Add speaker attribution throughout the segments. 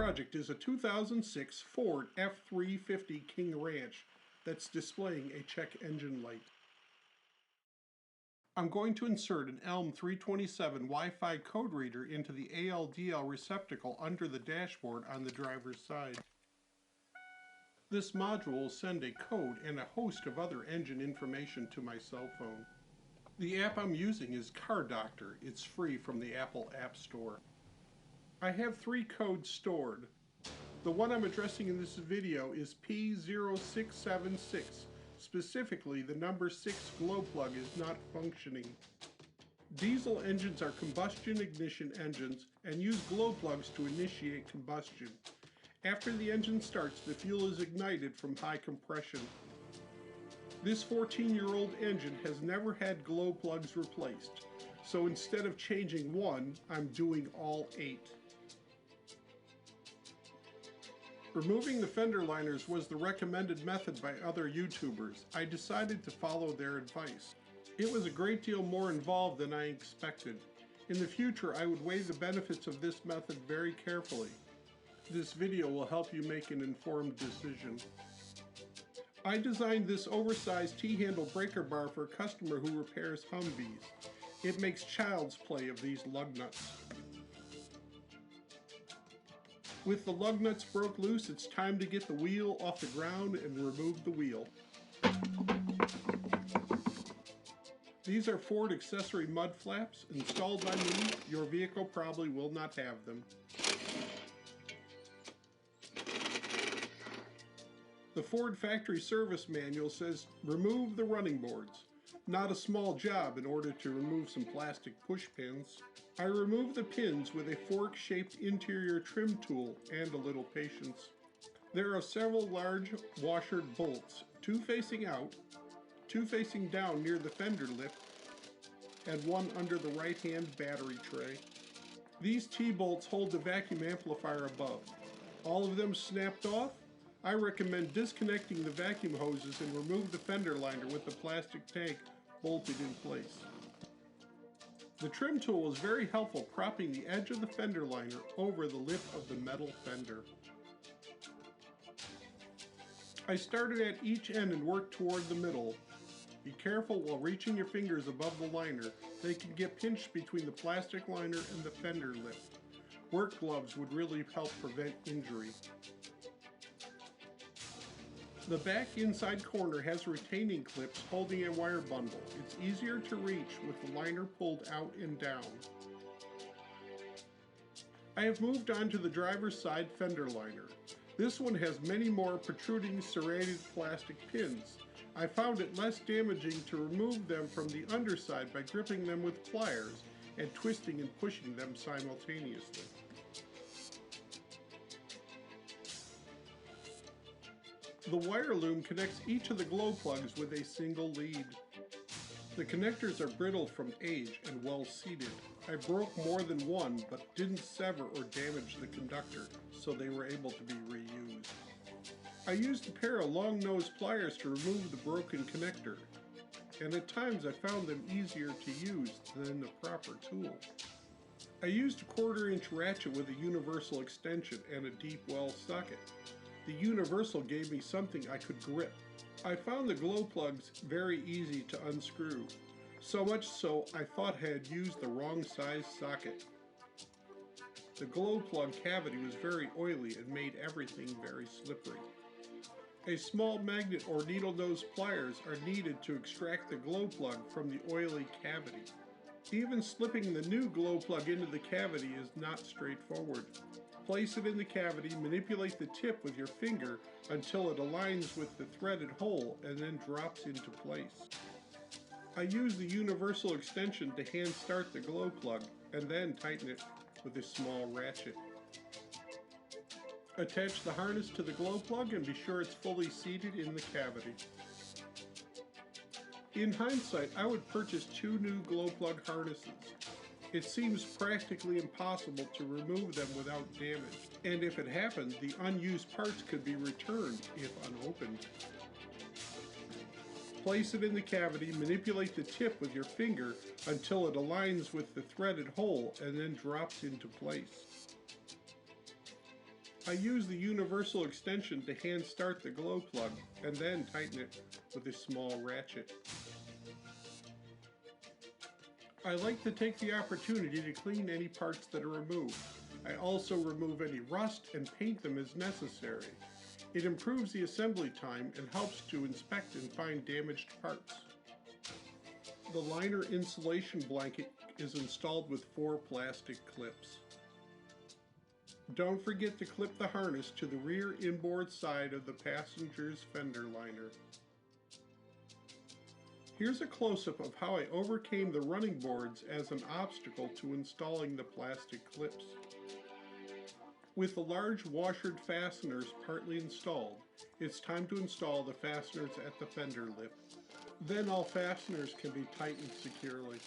Speaker 1: project is a 2006 Ford F-350 King Ranch that's displaying a check engine light. I'm going to insert an ELM 327 Wi-Fi code reader into the ALDL receptacle under the dashboard on the driver's side. This module will send a code and a host of other engine information to my cell phone. The app I'm using is Car Doctor. It's free from the Apple App Store. I have 3 codes stored. The one I'm addressing in this video is P0676. Specifically, the number 6 glow plug is not functioning. Diesel engines are combustion ignition engines and use glow plugs to initiate combustion. After the engine starts, the fuel is ignited from high compression. This 14-year-old engine has never had glow plugs replaced, so instead of changing one, I'm doing all 8. Removing the fender liners was the recommended method by other YouTubers. I decided to follow their advice. It was a great deal more involved than I expected. In the future, I would weigh the benefits of this method very carefully. This video will help you make an informed decision. I designed this oversized T-handle breaker bar for a customer who repairs Humvees. It makes child's play of these lug nuts. With the lug nuts broke loose, it's time to get the wheel off the ground and remove the wheel. These are Ford accessory mud flaps. Installed by me, your vehicle probably will not have them. The Ford factory service manual says, remove the running boards. Not a small job in order to remove some plastic push pins. I removed the pins with a fork-shaped interior trim tool and a little patience. There are several large washered bolts, 2 facing out, 2 facing down near the fender lip, and 1 under the right-hand battery tray. These T-bolts hold the vacuum amplifier above. All of them snapped off? I recommend disconnecting the vacuum hoses and remove the fender liner with the plastic tank bolted in place. The trim tool is very helpful propping the edge of the fender liner over the lip of the metal fender. I started at each end and worked toward the middle. Be careful while reaching your fingers above the liner. They can get pinched between the plastic liner and the fender lip. Work gloves would really help prevent injury. The back inside corner has retaining clips holding a wire bundle. It's easier to reach with the liner pulled out and down. I have moved on to the driver's side fender liner. This one has many more protruding serrated plastic pins. I found it less damaging to remove them from the underside by gripping them with pliers and twisting and pushing them simultaneously. The wire loom connects each of the glow plugs with a single lead. The connectors are brittle from age and well seated. I broke more than one but didn't sever or damage the conductor, so they were able to be reused. I used a pair of long-nosed pliers to remove the broken connector, and at times I found them easier to use than the proper tool. I used a 1/4-inch ratchet with a universal extension and a deep well socket. The universal gave me something I could grip. I found the glow plugs very easy to unscrew, so much so I thought I had used the wrong size socket. The glow plug cavity was very oily and made everything very slippery. A small magnet or needle nose pliers are needed to extract the glow plug from the oily cavity. Even slipping the new glow plug into the cavity is not straightforward. Place it in the cavity, manipulate the tip with your finger until it aligns with the threaded hole and then drops into place. I use the universal extension to hand start the glow plug and then tighten it with a small ratchet. Attach the harness to the glow plug and be sure it's fully seated in the cavity. In hindsight, I would purchase 2 new glow plug harnesses. It seems practically impossible to remove them without damage, and if it happened, the unused parts could be returned if unopened. Place it in the cavity, manipulate the tip with your finger until it aligns with the threaded hole and then drops into place. I use the universal extension to hand start the glow plug and then tighten it with a small ratchet. I like to take the opportunity to clean any parts that are removed. I also remove any rust and paint them as necessary. It improves the assembly time and helps to inspect and find damaged parts. The liner insulation blanket is installed with 4 plastic clips. Don't forget to clip the harness to the rear inboard side of the passenger's fender liner. Here's a close-up of how I overcame the running boards as an obstacle to installing the plastic clips. With the large washered fasteners partly installed, it's time to install the fasteners at the fender lip. Then all fasteners can be tightened securely.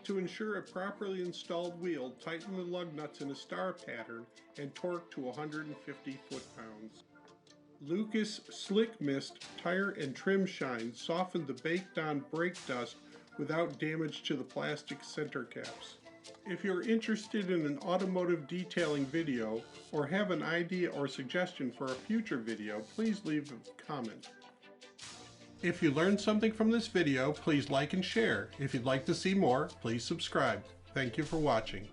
Speaker 1: To ensure a properly installed wheel, tighten the lug nuts in a star pattern and torque to 150 foot-pounds. Lucas Slick Mist tire and trim shine soften the baked-on brake dust without damage to the plastic center caps. If you're interested in an automotive detailing video or have an idea or suggestion for a future video, please leave a comment. If you learned something from this video, please like and share. If you'd like to see more, please subscribe. Thank you for watching.